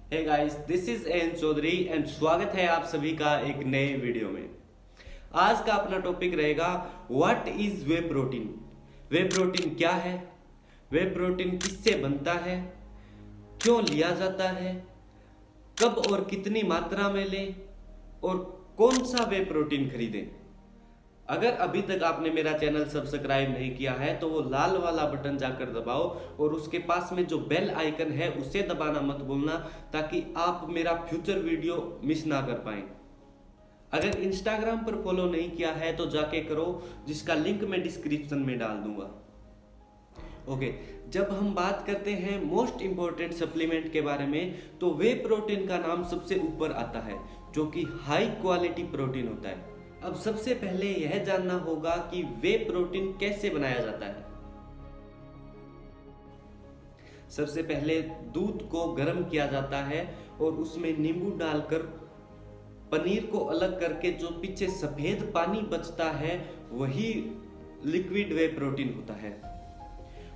Hey guys, this is N Chaudhary and स्वागत है आप सभी का एक नए वीडियो में। आज का अपना टॉपिक रहेगा what is way protein. Way protein क्या है, वे प्रोटीन किससे बनता है, क्यों लिया जाता है, कब और कितनी मात्रा में लें और कौन सा वे प्रोटीन खरीदें। अगर अभी तक आपने मेरा चैनल सब्सक्राइब नहीं किया है तो वो लाल वाला बटन जाकर दबाओ और उसके पास में जो बेल आइकन है उसे दबाना मत भूलना, ताकि आप मेरा फ्यूचर वीडियो मिस ना कर पाएं। अगर इंस्टाग्राम पर फॉलो नहीं किया है तो जाके करो, जिसका लिंक मैं डिस्क्रिप्शन में डाल दूंगा। ओके, जब हम बात करते हैं मोस्ट इंपॉर्टेंट सप्लीमेंट के बारे में तो वे प्रोटीन का नाम सबसे ऊपर आता है, जो कि हाई क्वालिटी प्रोटीन होता है। अब सबसे पहले यह जानना होगा कि वे प्रोटीन कैसे बनाया जाता है। सबसे पहले दूध को गर्म किया जाता है और उसमें नींबू डालकर पनीर को अलग करके जो पीछे सफेद पानी बचता है वही लिक्विड वे प्रोटीन होता है।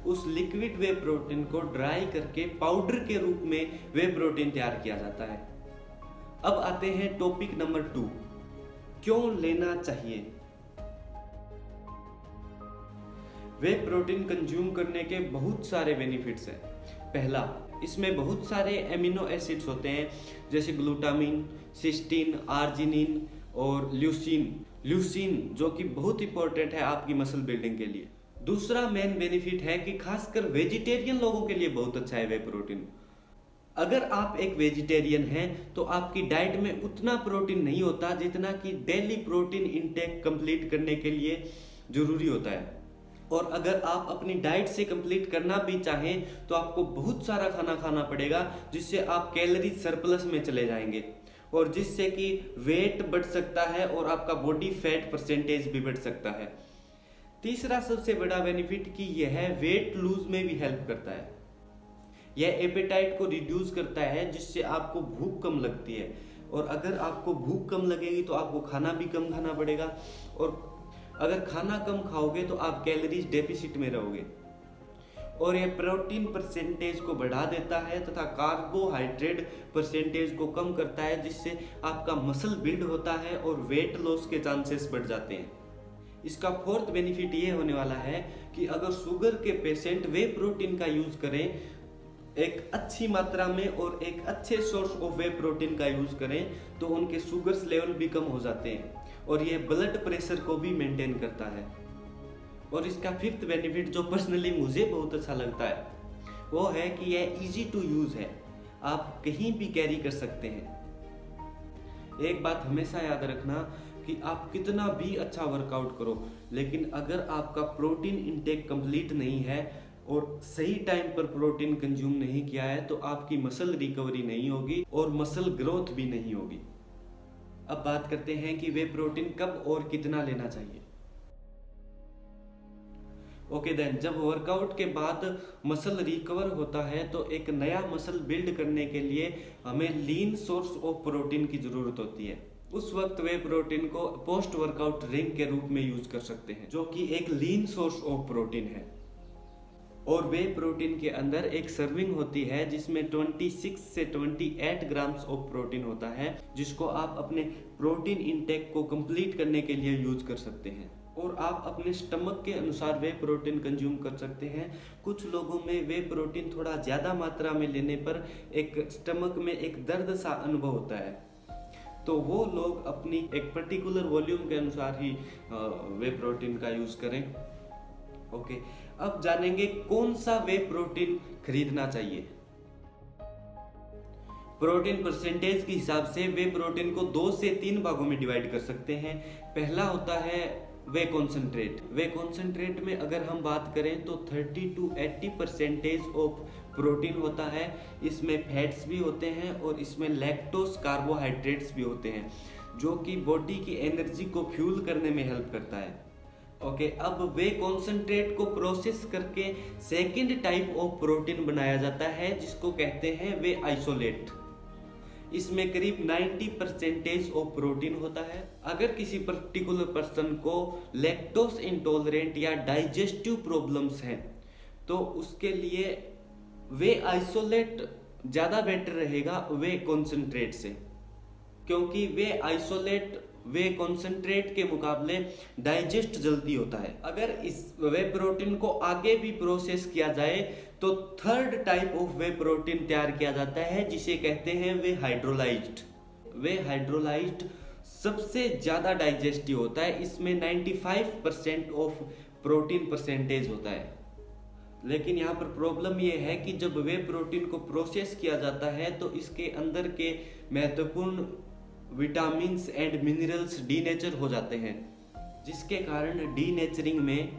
उस लिक्विड वे प्रोटीन को ड्राई करके पाउडर के रूप में वे प्रोटीन तैयार किया जाता है। अब आते हैं टॉपिक नंबर 2, क्यों लेना चाहिए। वे प्रोटीन कंज्यूम करने के बहुत सारे बेनिफिट्स हैं। पहला, इसमें बहुत सारे एमिनो एसिड्स होते हैं, जैसे ग्लूटामिन, सिस्टीन, आर्जिनिन और ल्यूसीन जो कि बहुत इंपॉर्टेंट है आपकी मसल बिल्डिंग के लिए। दूसरा मेन बेनिफिट है कि खासकर वेजिटेरियन लोगों के लिए बहुत अच्छा है वे प्रोटीन। अगर आप एक वेजिटेरियन हैं तो आपकी डाइट में उतना प्रोटीन नहीं होता जितना कि डेली प्रोटीन इंटेक कंप्लीट करने के लिए जरूरी होता है। और अगर आप अपनी डाइट से कंप्लीट करना भी चाहें तो आपको बहुत सारा खाना खाना पड़ेगा, जिससे आप कैलोरी सरप्लस में चले जाएंगे और जिससे कि वेट बढ़ सकता है और आपका बॉडी फैट परसेंटेज भी बढ़ सकता है। तीसरा सबसे बड़ा बेनिफिट कि यह वेट लूज में भी हेल्प करता है। यह एपेटाइट को रिड्यूस करता है, जिससे आपको भूख कम लगती है। और अगर आपको भूख कम लगेगी तो आपको खाना भी कम खाना पड़ेगा, और अगर खाना कम खाओगे तो आप कैलोरीज डेफिसिट में रहोगे। और यह प्रोटीन परसेंटेज को बढ़ा देता है तथा कार्बोहाइड्रेट परसेंटेज को कम करता है, जिससे आपका मसल बिल्ड होता है और वेट लॉस के चांसेस बढ़ जाते हैं। इसका फोर्थ बेनिफिट ये होने वाला है कि अगर शुगर के पेशेंट वे प्रोटीन का यूज करें एक अच्छी मात्रा में और एक अच्छे सोर्स ऑफ वे प्रोटीन का यूज करें तो उनके शुगर्स लेवल भी कम हो जाते हैं और ये ब्लड प्रेशर को भी मेंटेन करता है। और इसका फिफ्थ बेनिफिट जो पर्सनली मुझे बहुत अच्छा लगता है वो है कि यह इजी टू यूज है, आप कहीं भी कैरी कर सकते हैं। एक बात हमेशा याद रखना कि आप कितना भी अच्छा वर्कआउट करो, लेकिन अगर आपका प्रोटीन इंटेक कंप्लीट नहीं है और सही टाइम पर प्रोटीन कंज्यूम नहीं किया है तो आपकी मसल रिकवरी नहीं होगी और मसल ग्रोथ भी नहीं होगी। अब बात करते हैं कि वे प्रोटीन कब और कितना लेना चाहिए। ओके देन, जब वर्कआउट के बाद मसल रिकवर होता है तो एक नया मसल बिल्ड करने के लिए हमें लीन सोर्स ऑफ प्रोटीन की जरूरत होती है। उस वक्त वे प्रोटीन को पोस्ट वर्कआउट ड्रिंक के रूप में यूज कर सकते हैं, जो कि एक लीन सोर्स ऑफ प्रोटीन है। और वे प्रोटीन के अंदर एक सर्विंग होती है जिसमें 26 से 28 ग्राम्स ऑफ प्रोटीन होता है, जिसको आप अपने प्रोटीन इंटेक को कंप्लीट करने के लिए यूज कर सकते हैं। और आप अपने स्टमक के अनुसार वे प्रोटीन कंज्यूम कर सकते हैं। कुछ लोगों में वे प्रोटीन थोड़ा ज्यादा मात्रा में लेने पर एक स्टमक में एक दर्द सा अनुभव होता है, तो वो लोग अपनी एक पर्टिकुलर वॉल्यूम के अनुसार ही वे प्रोटीन का यूज करें। ओके, अब जानेंगे कौन सा वे प्रोटीन खरीदना चाहिए। प्रोटीन परसेंटेज के हिसाब से वे प्रोटीन को 2 से 3 भागों में डिवाइड कर सकते हैं। पहला होता है वे कॉन्सेंट्रेट। वे कॉन्सेंट्रेट में अगर हम बात करें तो 30 to 80% ऑफ प्रोटीन होता है। इसमें फैट्स भी होते हैं और इसमें लैक्टोज कार्बोहाइड्रेट्स भी होते हैं, जो कि बॉडी की एनर्जी को फ्यूल करने में हेल्प करता है। ओके, अब वे कॉन्सेंट्रेट को प्रोसेस करके सेकेंड टाइप ऑफ प्रोटीन बनाया जाता है, जिसको कहते हैं वे आइसोलेट। इसमें करीब 90% ऑफ प्रोटीन होता है। अगर किसी पर्टिकुलर पर्सन को लैक्टोज इंटॉलरेंट या डाइजेस्टिव प्रॉब्लम्स हैं तो उसके लिए वे आइसोलेट ज़्यादा बेटर रहेगा वे कॉन्सेंट्रेट से, क्योंकि वे आइसोलेट वे कॉन्सेंट्रेट के मुकाबले डाइजेस्ट जल्दी होता है। अगर इस वे प्रोटीन को आगे भी प्रोसेस किया जाए तो third type of whey protein तैयार किया जाता है, जिसे कहते हैं वे हाइड्रोलाइज्ड। वे हाइड्रोलाइज्ड सबसे ज़्यादा डाइजेस्टिव होता है, इसमें 95% ऑफ प्रोटीन परसेंटेज होता है। लेकिन यहाँ पर प्रॉब्लम ये है कि जब वे प्रोटीन को प्रोसेस किया जाता है तो इसके अंदर के महत्वपूर्ण विटामिन्स एंड मिनरल्स डीनेचर हो जाते हैं, जिसके कारण डीनेचरिंग में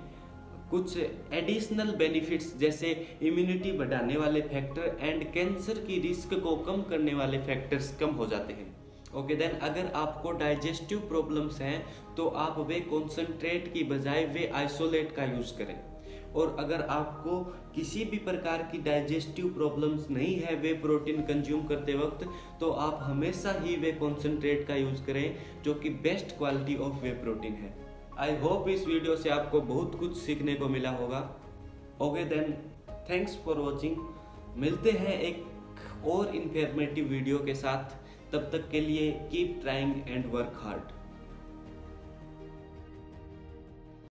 कुछ एडिशनल बेनिफिट्स जैसे इम्यूनिटी बढ़ाने वाले फैक्टर एंड कैंसर की रिस्क को कम करने वाले फैक्टर्स कम हो जाते हैं। ओके देन, अगर आपको डाइजेस्टिव प्रॉब्लम्स हैं तो आप वे कॉन्सेंट्रेट की बजाय वे आइसोलेट का यूज़ करें। और अगर आपको किसी भी प्रकार की डाइजेस्टिव प्रॉब्लम्स नहीं है वे प्रोटीन कंज्यूम करते वक्त, तो आप हमेशा ही वे कॉन्सेंट्रेट का यूज़ करें, जो कि best quality of whey protein है। आई होप इस वीडियो से आपको बहुत कुछ सीखने को मिला होगा। Okay then, thanks for watching. मिलते हैं एक और इन्फॉर्मेटिव वीडियो के साथ, तब तक के लिए keep trying and work hard.